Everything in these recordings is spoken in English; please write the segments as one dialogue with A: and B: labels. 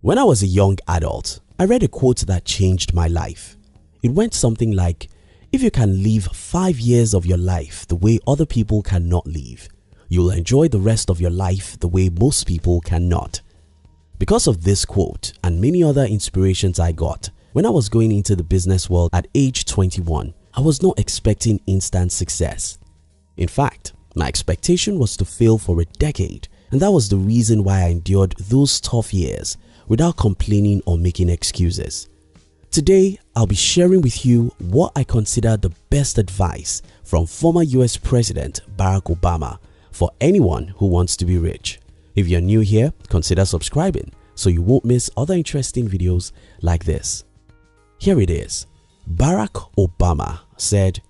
A: When I was a young adult, I read a quote that changed my life. It went something like, if you can live 5 years of your life the way other people cannot live, you'll enjoy the rest of your life the way most people cannot. Because of this quote and many other inspirations I got, when I was going into the business world at age 21, I was not expecting instant success. In fact, my expectation was to fail for a decade, and that was the reason why I endured those tough years without complaining or making excuses. Today, I'll be sharing with you what I consider the best advice from former US President Barack Obama for anyone who wants to be rich. If you're new here, consider subscribing so you won't miss other interesting videos like this. Here it is. Barack Obama said,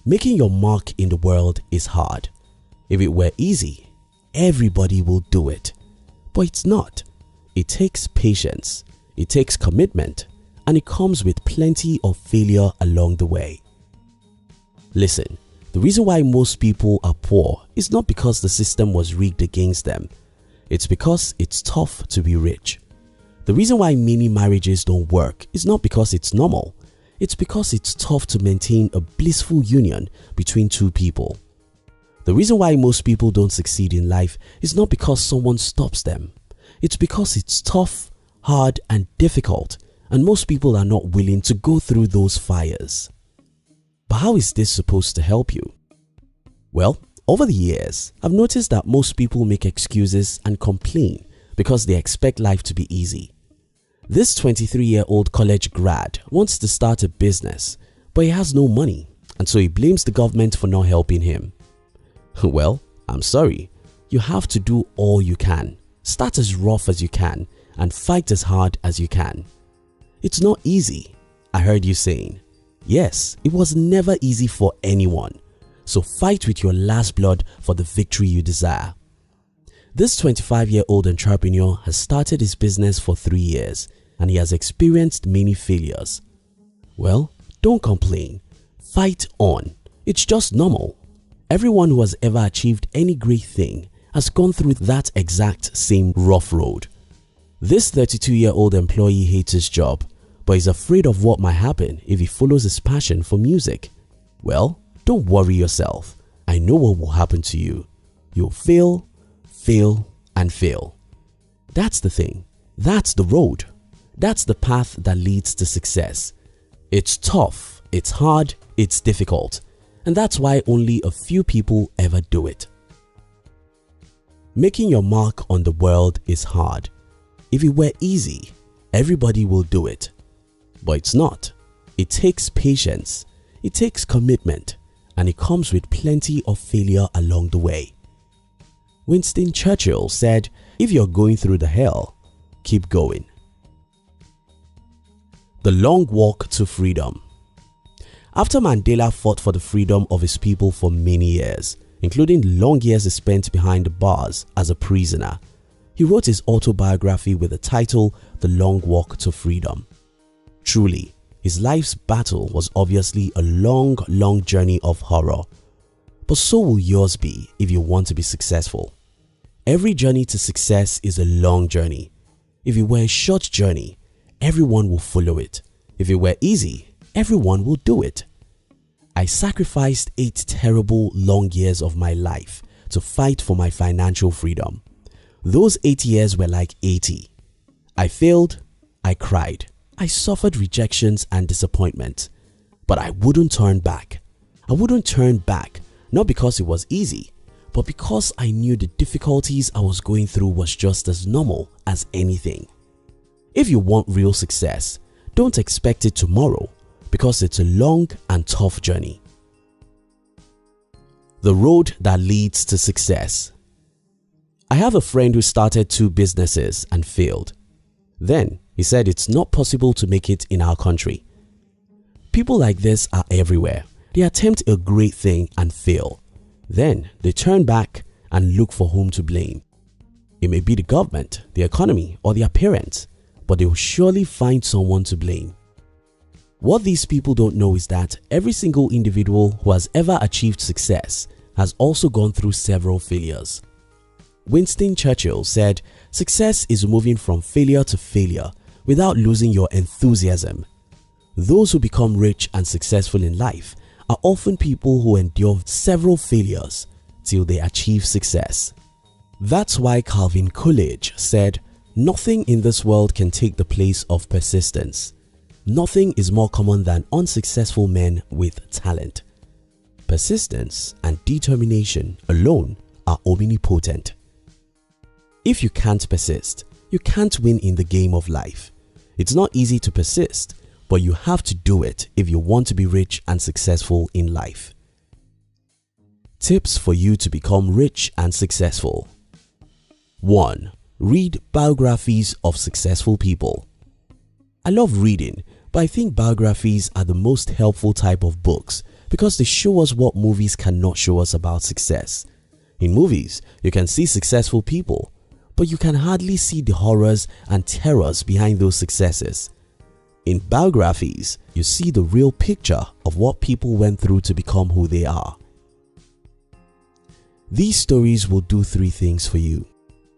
A: "Making your mark in the world is hard. If it were easy, everybody will do it. But it's not. It takes patience, it takes commitment, and it comes with plenty of failure along the way." Listen, the reason why most people are poor is not because the system was rigged against them. It's because it's tough to be rich. The reason why many marriages don't work is not because it's normal. It's because it's tough to maintain a blissful union between two people. The reason why most people don't succeed in life is not because someone stops them. It's because it's tough, hard, and difficult, and most people are not willing to go through those fires. But how is this supposed to help you? Well, over the years, I've noticed that most people make excuses and complain because they expect life to be easy. This 23-year-old college grad wants to start a business, but he has no money, and so he blames the government for not helping him. Well, I'm sorry, you have to do all you can. Start as rough as you can and fight as hard as you can. It's not easy, I heard you saying. Yes, it was never easy for anyone. So fight with your last blood for the victory you desire. This 25-year-old entrepreneur has started his business for 3 years and he has experienced many failures. Well, don't complain. Fight on. It's just normal. Everyone who has ever achieved any great thing has gone through that exact same rough road. This 32-year-old employee hates his job, but is afraid of what might happen if he follows his passion for music. Well, don't worry yourself. I know what will happen to you. You'll fail, fail, and fail. That's the thing. That's the road. That's the path that leads to success. It's tough, it's hard, it's difficult, and that's why only a few people ever do it. Making your mark on the world is hard. If it were easy, everybody will do it. But it's not. It takes patience, it takes commitment, and it comes with plenty of failure along the way. Winston Churchill said, "If you're going through the hell, keep going." The long walk to freedom. After Mandela fought for the freedom of his people for many years, including long years he spent behind the bars as a prisoner, he wrote his autobiography with the title The Long Walk to Freedom. Truly, his life's battle was obviously a long journey of horror. But so will yours be if you want to be successful. Every journey to success is a long journey. If it were a short journey, everyone will follow it. If it were easy, everyone will do it. I sacrificed 8 terrible long years of my life to fight for my financial freedom. Those 8 years were like 80. I failed, I cried, I suffered rejections and disappointment, but I wouldn't turn back. I wouldn't turn back, not because it was easy, but because I knew the difficulties I was going through was just as normal as anything. If you want real success, don't expect it tomorrow because it's a long and tough journey. The road that leads to success. I have a friend who started 2 businesses and failed. Then he said it's not possible to make it in our country. People like this are everywhere. They attempt a great thing and fail. Then they turn back and look for whom to blame. It may be the government, the economy, or their parents, but they will surely find someone to blame. What these people don't know is that every single individual who has ever achieved success has also gone through several failures. Winston Churchill said, "Success is moving from failure to failure without losing your enthusiasm." Those who become rich and successful in life are often people who endure several failures till they achieve success. That's why Calvin Coolidge said, "Nothing in this world can take the place of persistence. Nothing is more common than unsuccessful men with talent. Persistence and determination alone are omnipotent." If you can't persist, you can't win in the game of life. It's not easy to persist, but you have to do it if you want to be rich and successful in life. Tips for you to become rich and successful. 1. Read biographies of successful people. I love reading, but I think biographies are the most helpful type of books because they show us what movies cannot show us about success. In movies, you can see successful people, but you can hardly see the horrors and terrors behind those successes. In biographies, you see the real picture of what people went through to become who they are. These stories will do 3 things for you.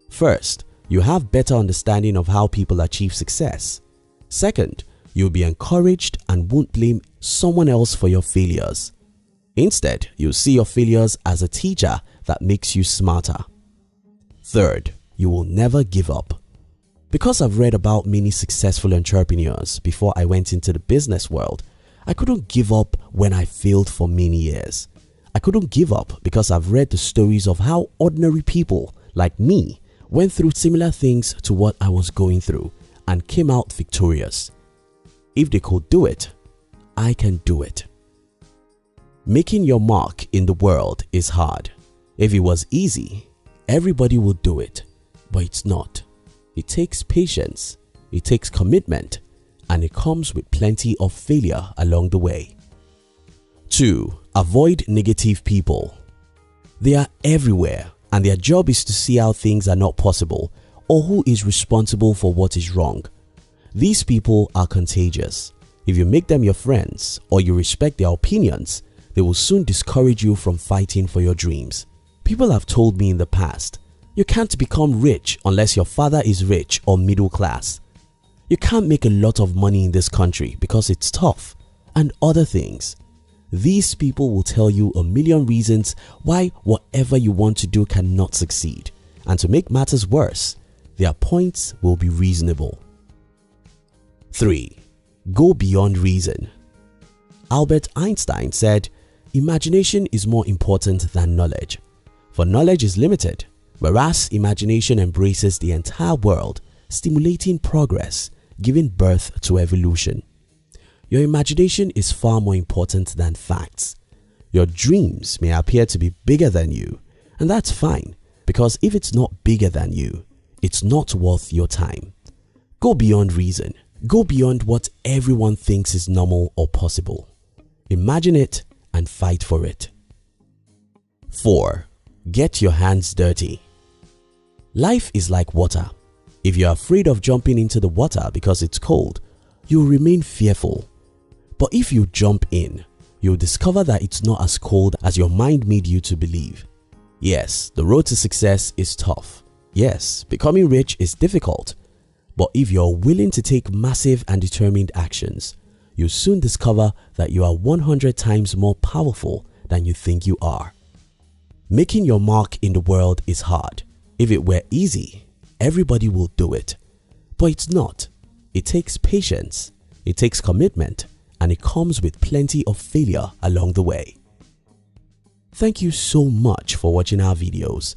A: First, you have better understanding of how people achieve success. Second, you'll be encouraged and won't blame someone else for your failures. Instead, you'll see your failures as a teacher that makes you smarter. Third, you will never give up. Because I've read about many successful entrepreneurs before I went into the business world, I couldn't give up when I failed for many years. I couldn't give up because I've read the stories of how ordinary people like me went through similar things to what I was going through and came out victorious. If they could do it, I can do it. Making your mark in the world is hard. If it was easy, everybody would do it, but it's not. It takes patience, it takes commitment, and it comes with plenty of failure along the way. 2. Avoid negative people. They are everywhere and their job is to see how things are not possible or who is responsible for what is wrong. These people are contagious. If you make them your friends or you respect their opinions, they will soon discourage you from fighting for your dreams. People have told me in the past, you can't become rich unless your father is rich or middle class. You can't make a lot of money in this country because it's tough, and other things. These people will tell you a million reasons why whatever you want to do cannot succeed, and to make matters worse, their points will be reasonable. 3. Go beyond reason. Albert Einstein said, "Imagination is more important than knowledge, for knowledge is limited, whereas imagination embraces the entire world, stimulating progress, giving birth to evolution." Your imagination is far more important than facts. Your dreams may appear to be bigger than you, and that's fine, because if it's not bigger than you, it's not worth your time. Go beyond reason. Go beyond what everyone thinks is normal or possible. Imagine it and fight for it. 4. Get your hands dirty. Life is like water. If you're afraid of jumping into the water because it's cold, you'll remain fearful. But if you jump in, you'll discover that it's not as cold as your mind made you to believe. Yes, the road to success is tough. Yes, becoming rich is difficult. But if you're willing to take massive and determined actions, you'll soon discover that you are 100 times more powerful than you think you are. Making your mark in the world is hard. If it were easy, everybody will do it. But it's not. It takes patience, it takes commitment, and it comes with plenty of failure along the way. Thank you so much for watching our videos.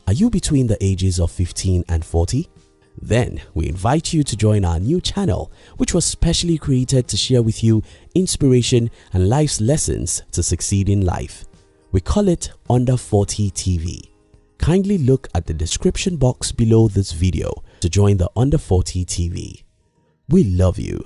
A: Are you between the ages of 15 and 40? Then we invite you to join our new channel, which was specially created to share with you inspiration and life's lessons to succeed in life. We call it Under 40 TV. Kindly look at the description box below this video to join the Under 40 TV. We love you.